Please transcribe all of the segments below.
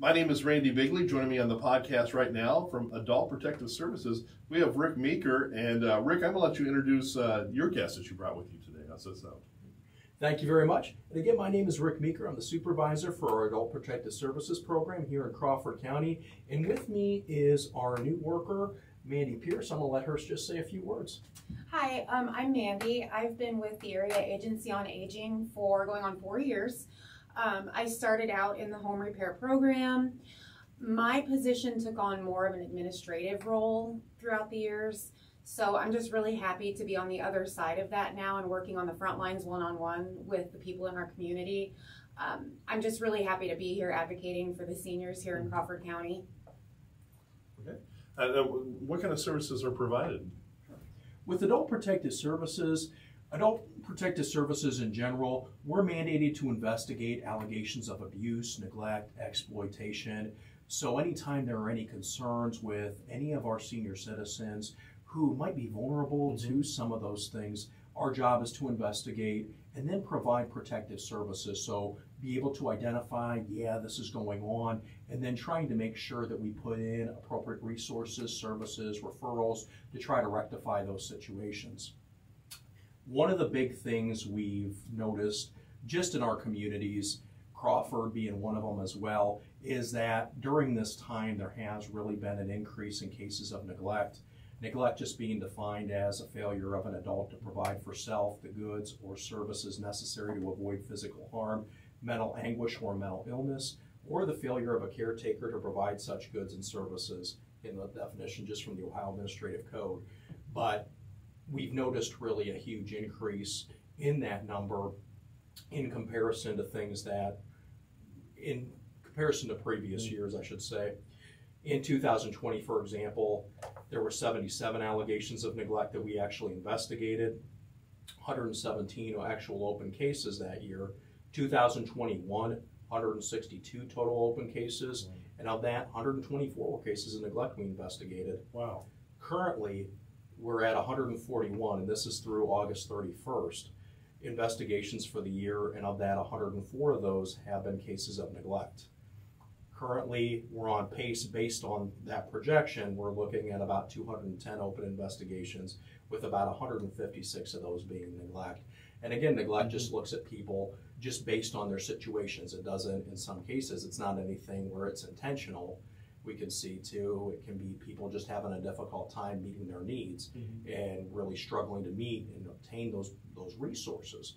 My name is Randy Bigley. Joining me on the podcast right now from Adult Protective Services, we have Rick Meeker. And Rick, I'm going to let you introduce your guest that you brought with you today. How's that sound? Thank you very much. And again, my name is Rick Meeker. I'm the supervisor for our Adult Protective Services program here in Crawford County. And with me is our new worker, Mandy Pearce. I'm going to let her just say a few words. Hi, I'm Mandy. I've been with the Area Agency on Aging for going on 4 years. I started out in the home repair program. My position took on more of an administrative role throughout the years. So I'm just really happy to be on the other side of that now and working on the front lines one-on-one with the people in our community. I'm just really happy to be here advocating for the seniors here in Crawford County. Okay. What kind of services are provided? With Adult Protective Services in general, we're mandated to investigate allegations of abuse, neglect, exploitation. So anytime there are any concerns with any of our senior citizens who might be vulnerable to some of those things, our job is to investigate and then provide protective services. So be able to identify, yeah, this is going on, and then trying to make sure that we put in appropriate resources, services, referrals to try to rectify those situations. One of the big things we've noticed just in our communities, Crawford being one of them as well, is that during this time there has really been an increase in cases of neglect. Neglect just being defined as a failure of an adult to provide for self the goods or services necessary to avoid physical harm, mental anguish or mental illness, or the failure of a caretaker to provide such goods and services in the definition just from the Ohio Administrative Code. But we've noticed really a huge increase in that number in comparison to previous years, I should say. In 2020, for example, there were 77 allegations of neglect that we actually investigated, 117 actual open cases that year. 2021, 162 total open cases, and of that, 124 were cases of neglect we investigated. Wow. Currently, we're at 141, and this is through August 31st, investigations for the year, and of that, 104 of those have been cases of neglect. Currently, we're on pace based on that projection. We're looking at about 210 open investigations, with about 156 of those being neglect. And again, neglect just looks at people just based on their situations. It doesn't, in some cases, it's not anything where it's intentional. We can see too, it can be people just having a difficult time meeting their needs and really struggling to meet and obtain those resources.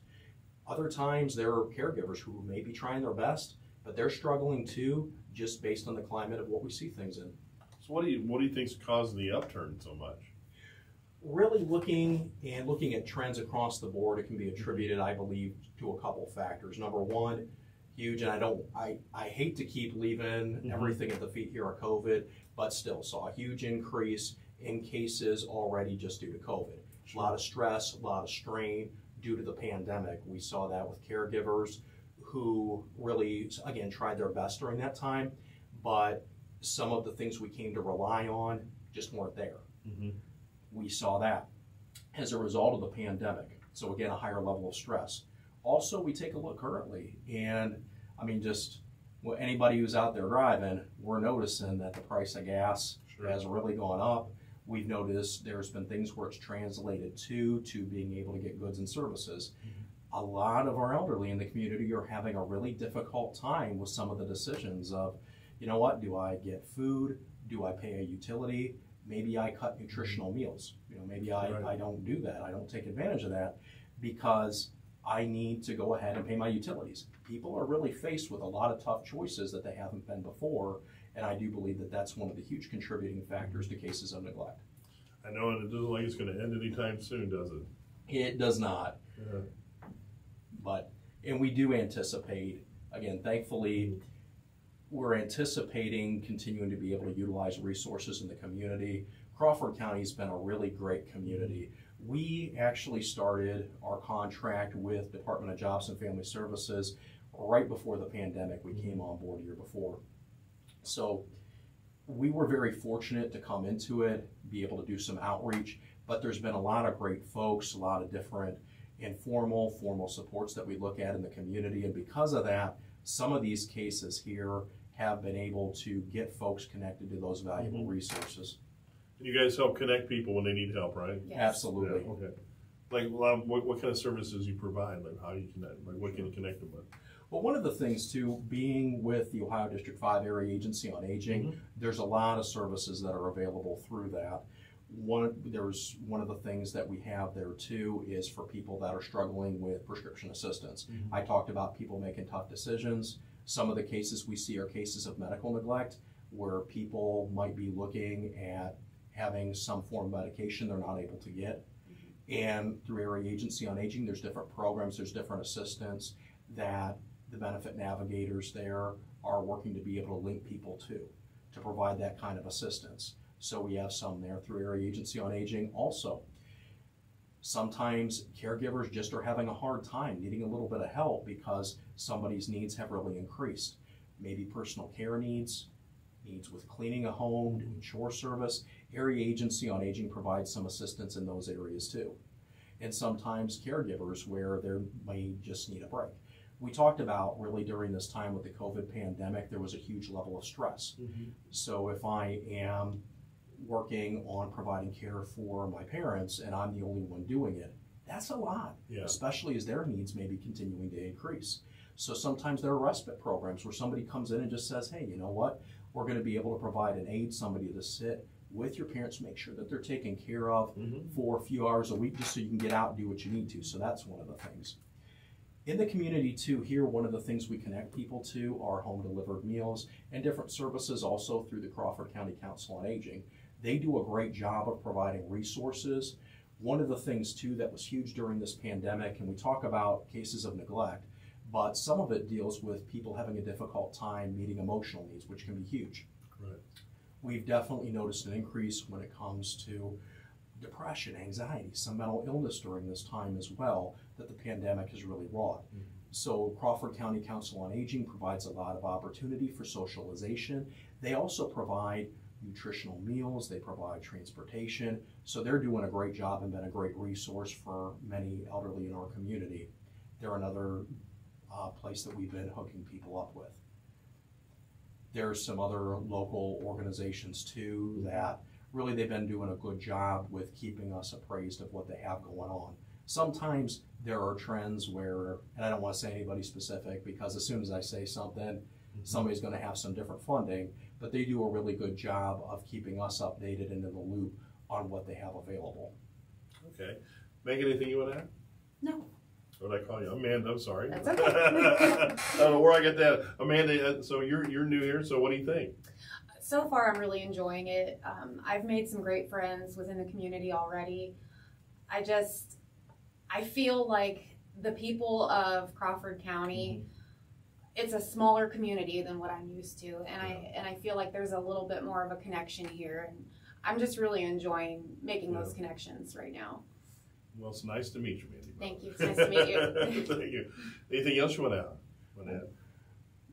Other times there are caregivers who may be trying their best, but they're struggling too, just based on the climate of what we see things in. So what do you think's causing the upturn so much? Really looking at trends across the board, it can be attributed, I believe, to a couple factors. Number one, huge, and I hate to keep leaving everything at the feet here of COVID, but still saw a huge increase in cases already just due to COVID. A lot of stress, a lot of strain due to the pandemic. We saw that with caregivers who really, again, tried their best during that time, but some of the things we came to rely on just weren't there. We saw that as a result of the pandemic. So again, a higher level of stress. Also, we take a look currently, and I mean, anybody who's out there driving, we're noticing that the price of gas has really gone up. We've noticed there's been things where it's translated to being able to get goods and services. A lot of our elderly in the community are having a really difficult time with some of the decisions of, you know what, do I get food? Do I pay a utility? Maybe I cut nutritional meals. You know, maybe I don't do that. I don't take advantage of that because I need to go ahead and pay my utilities. People are really faced with a lot of tough choices that they haven't been before, and I do believe that that's one of the huge contributing factors to cases of neglect. I know, and it doesn't look like it's going to end anytime soon, does it? It does not. And we do anticipate, again, thankfully, we're anticipating continuing to be able to utilize resources in the community. Crawford County has been a really great community. We actually started our contract with Department of Jobs and Family Services right before the pandemic. We came on board a year before. So we were very fortunate to come into it, be able to do some outreach, but there's been a lot of great folks, a lot of different informal, formal supports that we look at in the community. And because of that, some of these cases here have been able to get folks connected to those valuable resources. And you guys help connect people when they need help, right? Yes. Absolutely. Yeah, okay. Like, what kind of services you provide? Like, how you connect? Like, what can you connect them with? Well, one of the things too, being with the Ohio District 5 Area Agency on Aging, there's a lot of services that are available through that. One of the things that we have there too is for people that are struggling with prescription assistance. I talked about people making tough decisions. Some of the cases we see are cases of medical neglect, where people might be looking at having some form of medication they're not able to get. And through Area Agency on Aging, there's different programs, there's different assistance that the benefit navigators there are working to be able to link people to provide that kind of assistance. So we have some there through Area Agency on Aging. Also, sometimes caregivers just are having a hard time, needing a little bit of help because somebody's needs have really increased. Maybe personal care needs with cleaning a home, doing chore service. Area Agency on Aging provides some assistance in those areas too. And sometimes caregivers where they may just need a break. We talked about really during this time with the COVID pandemic, there was a huge level of stress. So if I am working on providing care for my parents and I'm the only one doing it, that's a lot, especially as their needs may be continuing to increase. So sometimes there are respite programs where somebody comes in and just says, hey, you know what? We're going to be able to provide an aid, somebody to sit with your parents, make sure that they're taken care of for a few hours a week just so you can get out and do what you need to. So that's one of the things. In the community too, here one of the things we connect people to are home delivered meals and different services also through the Crawford County Council on Aging. They do a great job of providing resources. One of the things too that was huge during this pandemic, and we talk about cases of neglect, but some of it deals with people having a difficult time meeting emotional needs, which can be huge. Right. We've definitely noticed an increase when it comes to depression, anxiety, some mental illness during this time as well that the pandemic has really wrought. So Crawford County Council on Aging provides a lot of opportunity for socialization. They also provide nutritional meals, they provide transportation, so they're doing a great job and been a great resource for many elderly in our community. They're another place that we've been hooking people up with. There's some other local organizations too that really they've been doing a good job with keeping us appraised of what they have going on. Sometimes there are trends where, and I don't want to say anybody specific because as soon as I say something, somebody's going to have some different funding, but they do a really good job of keeping us updated and in the loop on what they have available. Okay. Meg, anything you want to add? No. What did I call you? Amanda, I'm sorry. That's okay. I don't know where I get that. Amanda, so you're new here, so what do you think? So far, I'm really enjoying it. I've made some great friends within the community already. I feel like the people of Crawford County, it's a smaller community than what I'm used to, and I feel like there's a little bit more of a connection here, and I'm just really enjoying making those connections right now. Well, it's nice to meet you, Mandy. Thank you. It's nice to meet you. Thank you. Anything else you want to add?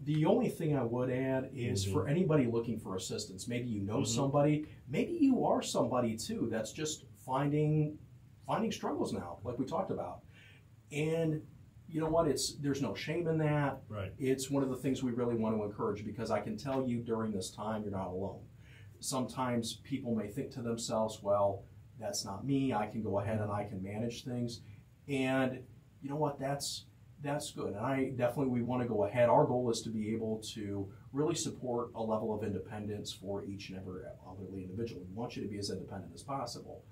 The only thing I would add is for anybody looking for assistance, maybe you know somebody, maybe you are somebody too that's just finding struggles now, like we talked about. And you know what, there's no shame in that. Right. It's one of the things we really want to encourage because I can tell you during this time you're not alone. Sometimes people may think to themselves, well, that's not me, I can go ahead and I can manage things. And you know what, that's good. And we want to go ahead. Our goal is to be able to really support a level of independence for each and every elderly individual. We want you to be as independent as possible.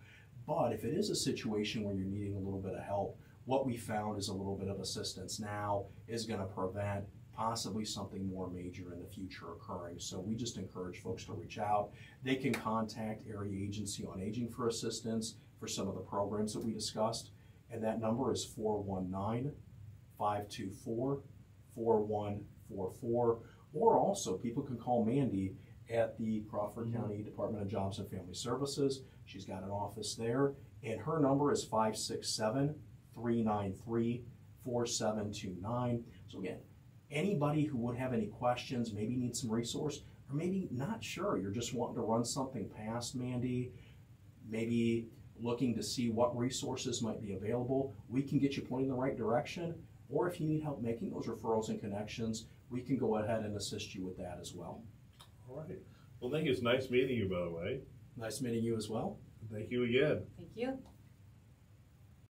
But if it is a situation where you're needing a little bit of help, what we found is a little bit of assistance now is going to prevent possibly something more major in the future occurring. So we just encourage folks to reach out. They can contact Area Agency on Aging for assistance for some of the programs that we discussed. And that number is 419-524-4144. Or also people can call Mandy at the Crawford County Department of Jobs and Family Services. She's got an office there, and her number is 567-393-4729. So again, anybody who would have any questions, maybe need some resource, or maybe not sure, you're just wanting to run something past Mandy, maybe looking to see what resources might be available, we can get you pointed in the right direction. Or if you need help making those referrals and connections, we can go ahead and assist you with that as well. All right. Well, thank you. It's nice meeting you, by the way. Nice meeting you as well. Thank you again. Thank you.